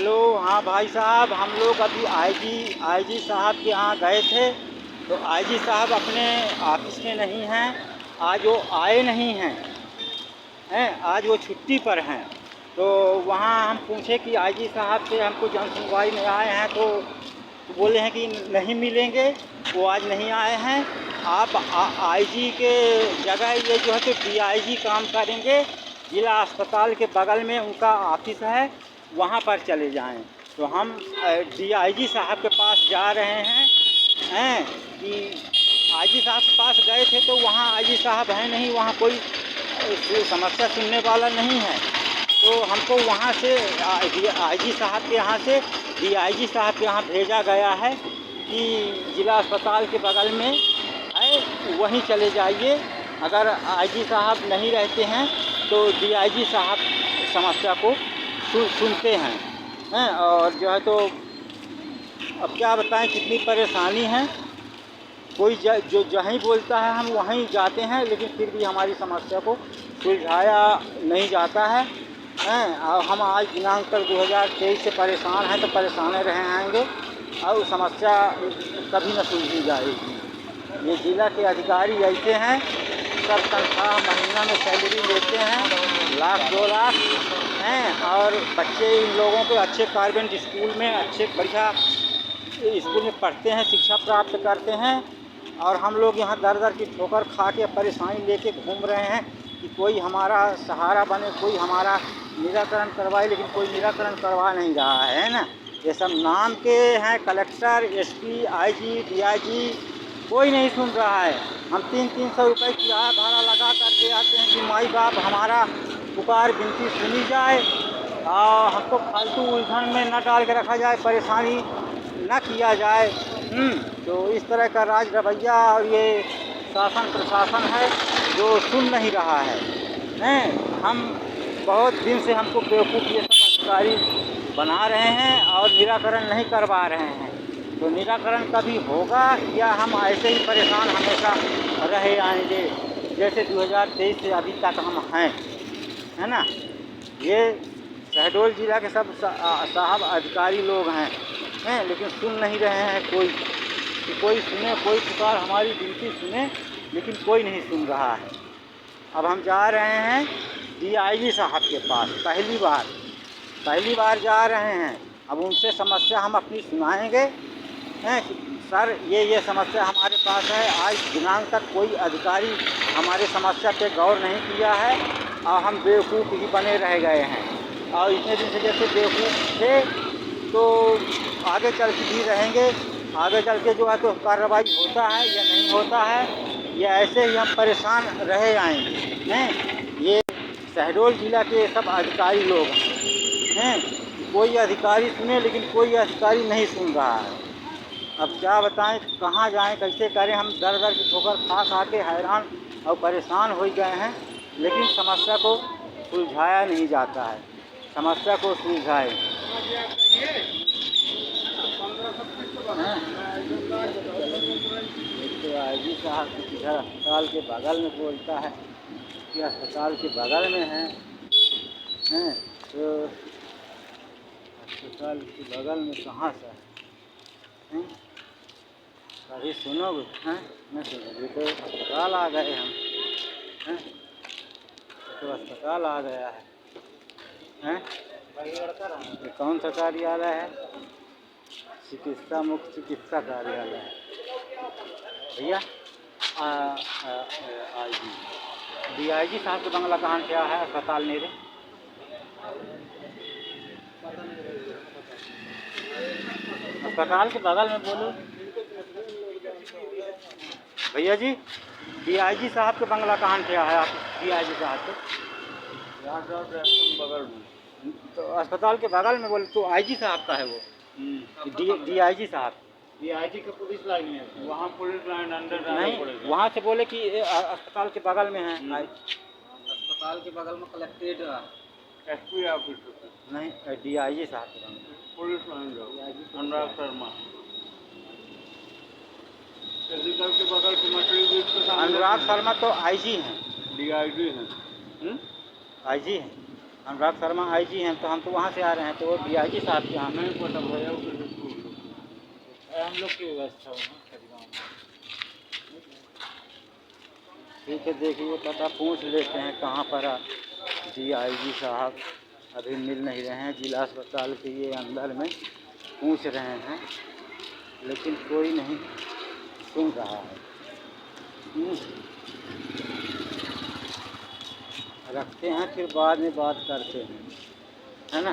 Hello. हाँ भाई साहब, हम लोग अभी आईजी साहब के यहाँ गए थे। तो आईजी साहब अपने ऑफिस में नहीं हैं, आज वो आए नहीं हैं, आज वो छुट्टी पर हैं। तो वहाँ हम पूछे कि आईजी साहब से हमको जन सुनवाई में आए हैं, तो बोले हैं कि नहीं मिलेंगे, वो आज नहीं आए हैं। आप आईजी के जगह ये जो है तो डीआईजी काम करेंगे। जिला अस्पताल के बगल में उनका ऑफिस है, वहाँ पर चले जाएं। तो हम डीआईजी साहब के पास जा रहे हैं कि आईजी साहब के पास गए थे तो वहाँ आईजी साहब हैं नहीं, वहाँ कोई समस्या सुनने वाला नहीं है। तो हमको वहाँ से आईजी साहब के यहाँ से डीआईजी साहब के यहाँ भेजा गया है कि जिला अस्पताल के बगल में है, वहीं चले जाइए। अगर आईजी साहब नहीं रहते हैं तो डीआईजी साहब समस्या को सुनते हैं और जो है तो अब क्या बताएं कितनी परेशानी है। कोई जो जहीं बोलता है हम वहीं जाते हैं, लेकिन फिर भी हमारी समस्या को सुलझाया नहीं जाता है। और हम आज दिनांक 2023 से परेशान हैं, तो परेशान रहे आएंगे और समस्या कभी न सुलझी जाएगी। ये जिला के अधिकारी ऐसे हैं, सब तनख्वाह महीना में सैलरी लेते हैं, लाख 2 लाख हैं, और बच्चे इन लोगों को अच्छे कॉन्वेंट स्कूल में अच्छे बढ़िया स्कूल में पढ़ते हैं, शिक्षा प्राप्त करते हैं। और हम लोग यहाँ दर दर की ठोकर खा के परेशानी लेके घूम रहे हैं कि कोई हमारा सहारा बने, कोई हमारा निराकरण करवाए, लेकिन कोई निराकरण करवा नहीं रहा है ना। ये सब नाम के हैं, कलेक्टर, एसपी, आईजी, डीआईजी, कोई नहीं सुन रहा है। हम 300 रुपये किराया भाड़ा लगा करके आते हैं कि माई बाप हमारा पुकार विनती सुनी जाए और हमको फालतू उलझन में न डाल के रखा जाए, परेशानी न किया जाए। तो इस तरह का राज रवैया और ये शासन प्रशासन है जो सुन नहीं रहा है। हम बहुत दिन से हमको बेवकूफ़ ये सब अधिकारी बना रहे हैं और निराकरण नहीं करवा रहे हैं। तो निराकरण कभी होगा या हम ऐसे ही परेशान हमेशा रहे आएंगे जैसे 2023 से अभी तक हम हैं, है ना। ये शहडोल जिला के सब साहब अधिकारी लोग हैं, लेकिन सुन नहीं रहे हैं कोई, कि कोई सुने, कोई पुकार हमारी विनती सुने, लेकिन कोई नहीं सुन रहा है। अब हम जा रहे हैं डीआईजी साहब के पास, पहली बार जा रहे हैं। अब उनसे समस्या हम अपनी सुनाएंगे कि सर ये समस्या हमारे पास है। आज दिनांक तक कोई अधिकारी हमारे समस्या पे गौर नहीं किया है और हम बेवकूफ़ ही बने रह गए हैं। और इतने दिन से जैसे बेवकूफ़ थे तो आगे चल के भी रहेंगे। आगे चल के जो है तो कार्रवाई होता है या नहीं होता है, या ऐसे ही हम परेशान रहे आएंगे। ये शहडोल जिला के सब अधिकारी लोग हैं, कोई अधिकारी सुने लेकिन कोई अधिकारी नहीं सुन रहा है। अब क्या बताएं, कहाँ जाएं, कैसे करें। हम दर दर की ठोकर खा के हैरान और परेशान हो गए हैं, लेकिन समस्या को सुलझाया नहीं जाता है। समस्या को सुलझाए। तो आईजी साहब इधर अस्पताल के बगल में बोलता है कि अस्पताल के बगल में हैं, तो अस्पताल के बगल में कहाँ से है? कभी सुनोगे? नहीं सुनोगे तो अस्पताल आ गए हम, तो अस्पताल आ गया है। ये कौन सा कार्यालय है? चिकित्सा मुख्य चिकित्सा कार्यालय है भैया। डीआईजी साहब का बंगला कहाँ क्या है? अस्पताल मेरे अस्पताल के बगल में बोलो भैया जी। डीआईजी साहब के बंगला कहाँ क्या है? आप डीआईजी साहब के बगल में, तो अस्पताल के बगल में बोले तो आईजी साहब का है वो। डीआईजी साहब, डीआईजी का पुलिस लाइन है, वहाँ पुलिस लाइन अंदर नहीं, वहाँ से बोले कि अस्पताल के बगल में है। अस्पताल के बगल में कलेक्ट्रेट एसपी ऑफिस नहीं, डीआईजी साहब के बगल में पुलिस लाइन जाओ। अनुराग शर्मा फिजिकल के बगल पे मछली बीच के। अनुराग शर्मा तो आईजी हैं, डीआईजी हैं। आईजी हैं। अनुराग शर्मा आईजी हैं, तो हम तो वहाँ से आ रहे हैं, तो वो डीआईजी साहब के यहाँ। नहीं पता भैया हम लोग की व्यवस्था हो ना खरीदाम में। ठीक है, देखिए पता पूछ लेते हैं कहाँ पर डीआईजी साहब अभी मिल नहीं रहे हैं। जिला अस्पताल के ये अंदर में पूछ रहे हैं, लेकिन कोई नहीं सुन रहा है। रखते हैं, फिर बाद में बात करते हैं, है ना।